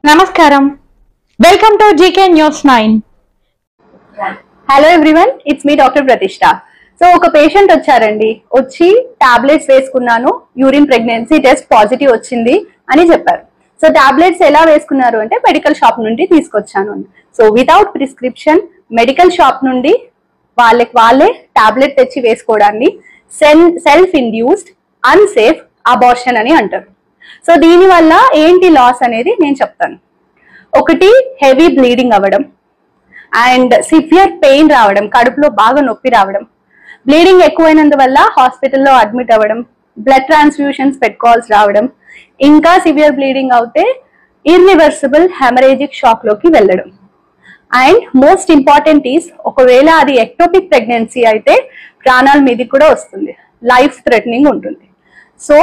Namaskaram. Welcome to GK News 9. Hello everyone, it's me doctor ప్రతిష్ట. So ఒక patient వచ్చి tablets వేసుకున్నాను, urine pregnancy test positive వచ్చింది అని చెప్పారు. సో టాబ్లెట్స్ ఎలా వేసుకున్నారు అంటే మెడికల్ షాప్ నుండి తీసుకొచ్చాను. So without prescription medical shop నుండి వాళ్ళే టాబ్లెట్ తెచ్చి వేసుకోవడాన్ని సెల్ఫ్ ఇండ్యూస్డ్ అన్సేఫ్ అబార్షన్ అని అంటారు. సో దీని వల్ల ఏంటి లాస్ అనేది నేను చెప్తాను. ఒకటి, హెవీ బ్లీడింగ్ అవ్వడం అండ్ సివియర్ పెయిన్ రావడం, కడుపులో బాగా నొప్పి రావడం, బ్లీడింగ్ ఎక్కువైనందువల్ల హాస్పిటల్లో అడ్మిట్ అవ్వడం, బ్లడ్ ట్రాన్స్ఫ్యూషన్స్ పెట్టుకోవాల్సి రావడం, ఇంకా సివియర్ బ్లీడింగ్ అవుతే ఇర్రివర్సిబుల్ హెమరేజిక్ షాక్ లోకి వెళ్ళడం. అండ్ మోస్ట్ ఇంపార్టెంట్ ఈస్, ఒకవేళ అది ఎక్టోపిక్ ప్రెగ్నెన్సీ అయితే ప్రాణాల మీదకి కూడా వస్తుంది, లైఫ్ థ్రెటనింగ్ ఉంటుంది. So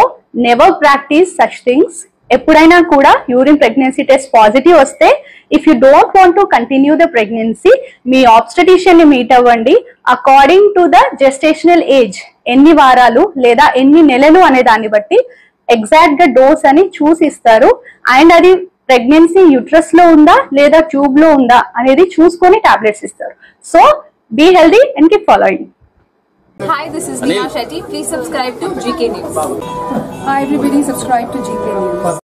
never practise such things. ఎప్పుడైనా కూడా యూరిన్ ప్రెగ్నెన్సీ టెస్ట్ పాజిటివ్ వస్తే, if you don't want to continue the pregnancy, మీ ఆబ్స్టెటిషియన్ ని మీట్ అవ్వండి. According to the gestational age, ఎన్ని వారాలు లేదా ఎన్ని నెలలు అనే దాన్ని బట్టి ఎగ్జాక్ట్ గా డోస్ అని చూసి ఇస్తారు. అండ్ అది ప్రెగ్నెన్సీ యూట్రస్ లో ఉందా లేదా ట్యూబ్ లో ఉందా అనేది చూసుకొని టాబ్లెట్స్ ఇస్తారు. So be healthy and keep following. Hi, this is Neha Shetty. Please subscribe to GK News. Hi everybody, subscribe to GK News.